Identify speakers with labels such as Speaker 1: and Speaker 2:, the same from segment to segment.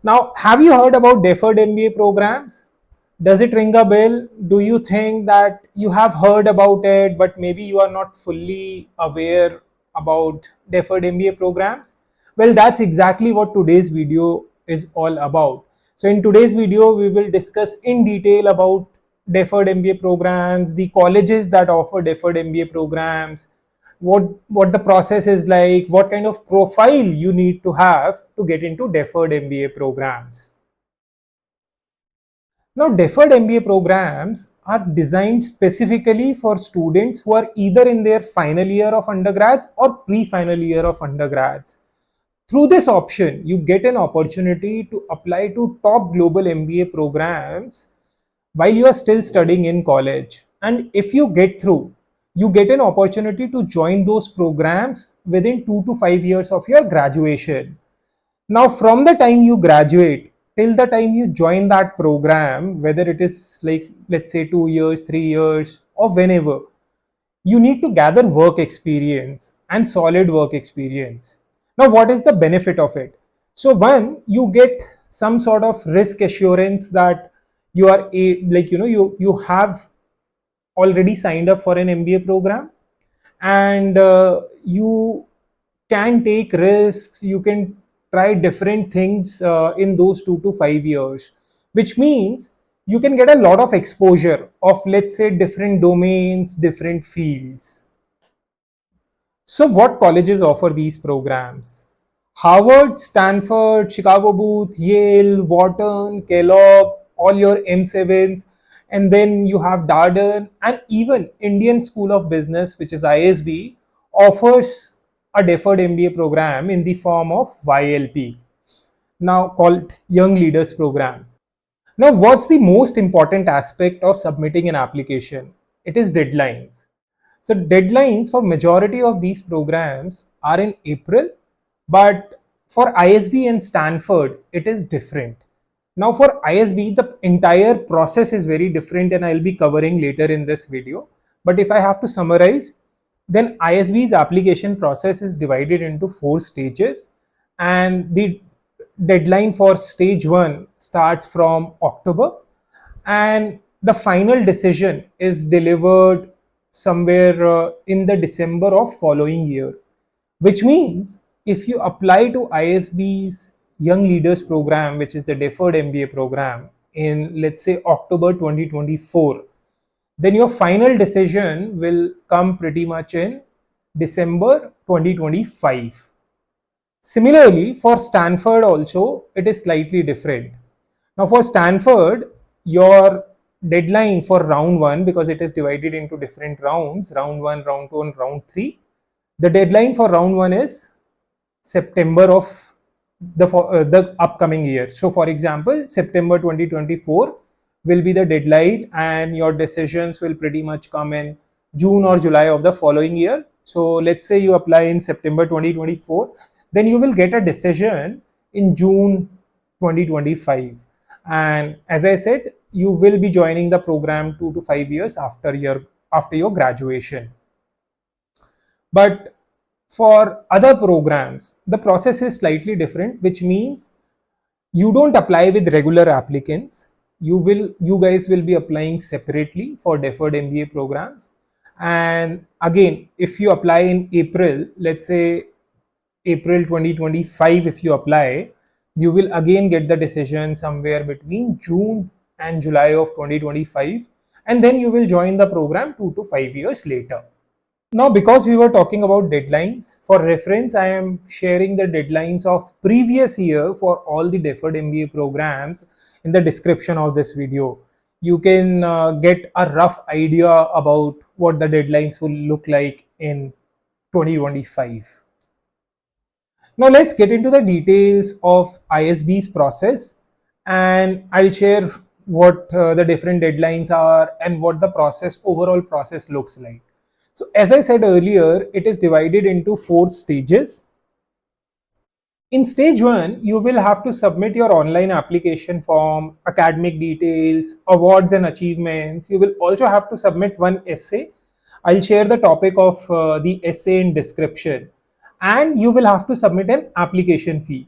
Speaker 1: Now, have you heard about deferred MBA programs? Does it ring a bell? Do you think that you have heard about it, but maybe you are not fully aware about deferred MBA programs? Well, that's exactly what today's video is all about. So, in today's video, we will discuss in detail about deferred MBA programs, the colleges that offer deferred MBA programs, what the process is like, what kind of profile you need to have to get into deferred MBA programs. Now, deferred MBA programs are designed specifically for students who are either in their final year of undergrads or pre-final year of undergrads. Through this option, you get an opportunity to apply to top global MBA programs while you are still studying in college. And if you get through, you get an opportunity to join those programs within 2 to 5 years of your graduation. Now, from the time you graduate till the time you join that program, whether it is like, let's say, 2 years, 3 years, or whenever, you need to gather work experience and solid work experience. Now, what is the benefit of it? So, one, you get some sort of risk assurance that you are you have already signed up for an MBA program, and you can take risks, you can try different things in those 2 to 5 years, which means you can get a lot of exposure of, let's say, different domains, different fields. So, what colleges offer these programs? Harvard, Stanford, Chicago Booth, Yale, Wharton, Kellogg, all your M7s, and then you have Darden, and even Indian School of Business, which is ISB, offers a deferred MBA program in the form of YLP, now called Young Leaders Program. Now, what's the most important aspect of submitting an application? It is deadlines. So deadlines for majority of these programs are in April, but for ISB and Stanford, it is different. Now for ISB, the entire process is very different and I'll be covering later in this video. But if I have to summarize, then ISB's application process is divided into 4 stages, and the deadline for stage 1 starts from October, and the final decision is delivered somewhere in the December of following year, which means if you apply to ISB's Young Leaders Program, which is the deferred MBA program, in, let's say, October 2024, then your final decision will come pretty much in December 2025. Similarly, for Stanford also, it is slightly different. Now for Stanford, your deadline for round 1, because it is divided into different rounds, round 1, round 2, and round 3, the deadline for round 1 is September of the upcoming year. So for example, September 2024 will be the deadline, and your decisions will pretty much come in June or July of the following year. So let's say you apply in September 2024, then you will get a decision in June 2025. And as I said, you will be joining the program 2 to 5 years after your graduation. But for other programs, the process is slightly different, which means you don't apply with regular applicants. You guys will be applying separately for deferred MBA programs. And again, if you apply in April, let's say April 2025, if you apply, you will again get the decision somewhere between June and July of 2025, and then you will join the program 2 to 5 years later. Now, because we were talking about deadlines, for reference, I am sharing the deadlines of previous year for all the deferred MBA programs in the description of this video. You can get a rough idea about what the deadlines will look like in 2025. Now let's get into the details of ISB's process, and I'll share what the different deadlines are and what the overall process looks like. So as I said earlier, it is divided into 4 stages. In stage 1, you will have to submit your online application form, academic details, awards and achievements. You will also have to submit one essay. I'll share the topic of the essay in description. And you will have to submit an application fee.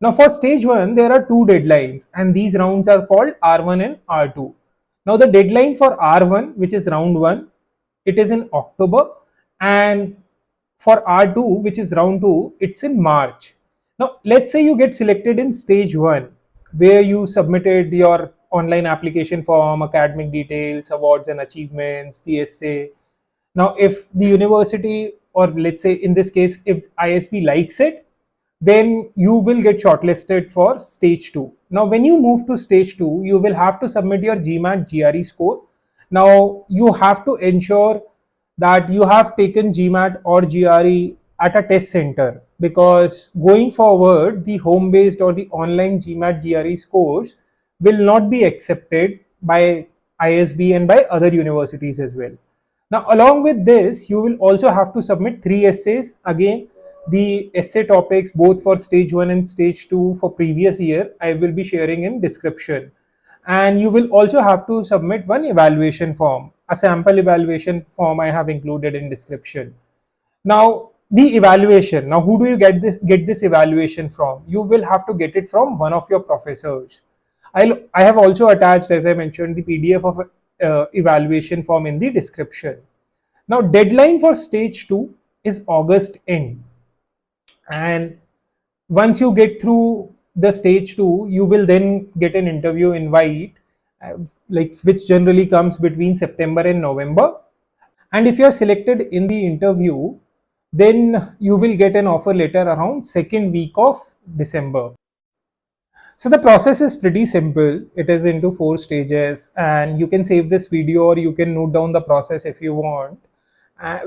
Speaker 1: Now for stage 1, there are two deadlines, and these rounds are called R1 and R2. Now the deadline for R1, which is round 1, it is in October, and for R2, which is round 2, it's in March. Now let's say you get selected in stage 1, where you submitted your online application form, academic details, awards and achievements, the essay. Now if the university, or let's say in this case if ISB likes it, then you will get shortlisted for stage 2. Now when you move to stage 2, you will have to submit your GMAT GRE score. Now you have to ensure that you have taken GMAT or GRE at a test center, because going forward the home based or the online GMAT GRE scores will not be accepted by ISB and by other universities as well. Now along with this, you will also have to submit 3 essays. Again, the essay topics both for stage 1 and stage 2 for previous year I will be sharing in description. And you will also have to submit one evaluation form, a sample evaluation form I have included in description. Now the evaluation, now who do you get this evaluation from? You will have to get it from one of your professors. I have also attached, as I mentioned, the PDF of evaluation form in the description. Now deadline for stage 2 is August end, and once you get through the stage 2, you will then get an interview invite, like which generally comes between September and November. And if you are selected in the interview, then you will get an offer letter around second week of December. So the process is pretty simple. It is into 4 stages, and you can save this video or you can note down the process if you want,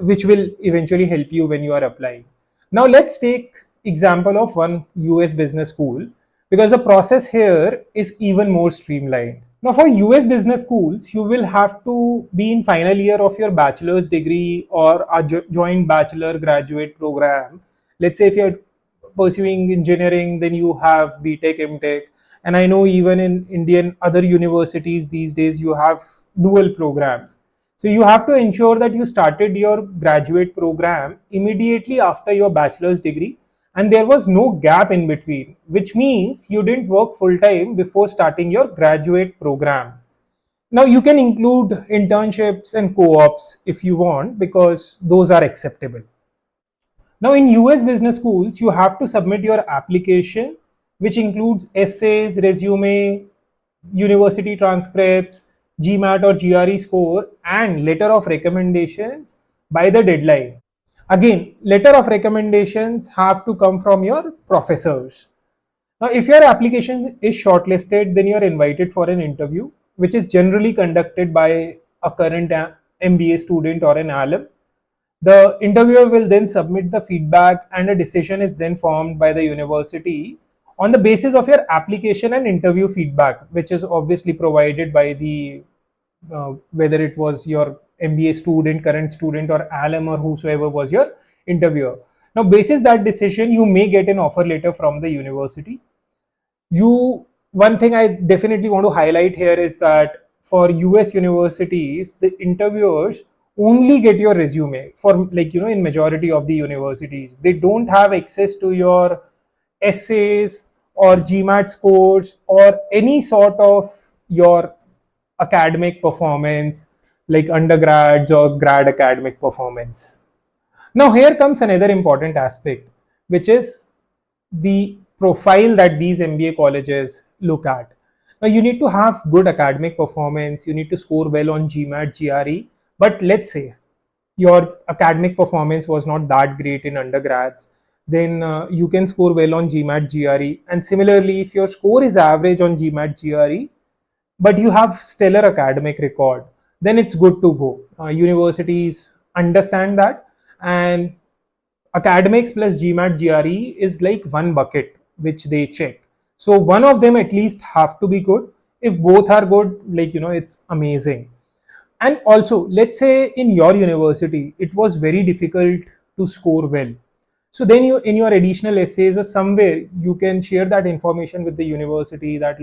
Speaker 1: which will eventually help you when you are applying. Now let's take example of one US business school, because the process here is even more streamlined. Now for US business schools, you will have to be in final year of your bachelor's degree or a joint bachelor graduate program. Let's say if you're pursuing engineering, then you have BTech, MTech, and I know even in Indian other universities these days you have dual programs. So you have to ensure that you started your graduate program immediately after your bachelor's degree, and there was no gap in between, which means you didn't work full time before starting your graduate program. Now you can include internships and co-ops if you want, because those are acceptable. Now in US business schools, you have to submit your application, which includes essays, resume, university transcripts, GMAT or GRE score, and letter of recommendations by the deadline. Again, letter of recommendations have to come from your professors. Now, if your application is shortlisted, then you are invited for an interview, which is generally conducted by a current MBA student or an alum. The interviewer will then submit the feedback, and a decision is then formed by the university on the basis of your application and interview feedback, which is obviously provided by the whether it was your MBA student, current student, or alum, or whosoever was your interviewer. Now, basis that decision, you may get an offer letter from the university. One thing I definitely want to highlight here is that for US universities, the interviewers only get your resume. For, like, in majority of the universities, they don't have access to your essays or GMAT scores or any sort of your academic performance, like undergrads or grad academic performance. Now here comes another important aspect, which is the profile that these MBA colleges look at. Now you need to have good academic performance, you need to score well on GMAT, GRE, but let's say your academic performance was not that great in undergrads, then you can score well on GMAT, GRE. And similarly, if your score is average on GMAT, GRE, but you have stellar academic record, then it's good to go. Universities understand that, and academics plus GMAT, GRE is like one bucket which they check. So one of them at least have to be good. If both are good, it's amazing. And also, let's say in your university, it was very difficult to score well. So then you, in your additional essays or somewhere, you can share that information with the university that,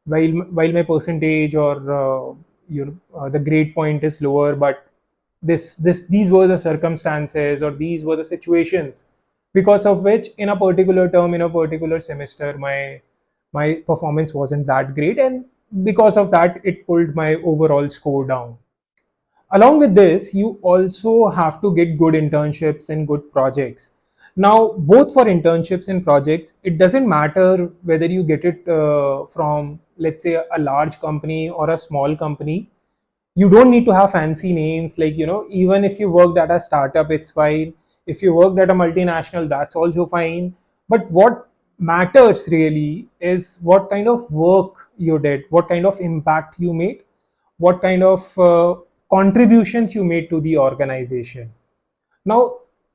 Speaker 1: while my percentage or the grade point is lower, but these were the circumstances or these were the situations because of which in a particular term, in a particular semester, my performance wasn't that great, and because of that it pulled my overall score down. Along with this, you also have to get good internships and good projects. Now, both for internships and projects, it doesn't matter whether you get it from, let's say, a large company or a small company. You don't need to have fancy names, like, even if you worked at a startup, it's fine. If you worked at a multinational, that's also fine. But what matters really is what kind of work you did, what kind of impact you made, what kind of contributions you made to the organization. Now,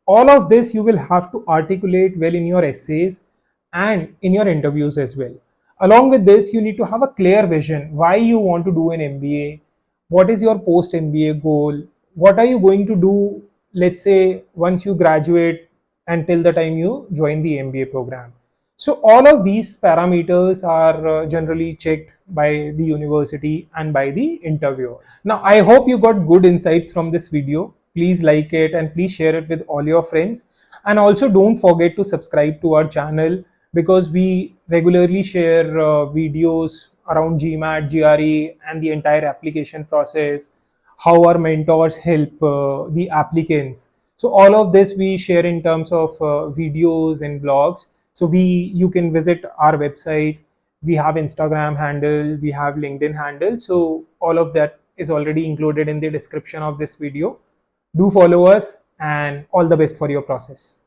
Speaker 1: all of this you will have to articulate well in your essays and in your interviews as well. Along with this, you need to have a clear vision why you want to do an MBA, what is your post MBA goal, what are you going to do, let's say, once you graduate until the time you join the MBA program. So all of these parameters are generally checked by the university and by the interviewers. Now, I hope you got good insights from this video. Please like it and please share it with all your friends. And also don't forget to subscribe to our channel, because we regularly share videos around GMAT, GRE, and the entire application process, how our mentors help the applicants. So all of this we share in terms of videos and blogs. So you can visit our website. We have Instagram handle, we have LinkedIn handle. So all of that is already included in the description of this video. Do follow us, and all the best for your process.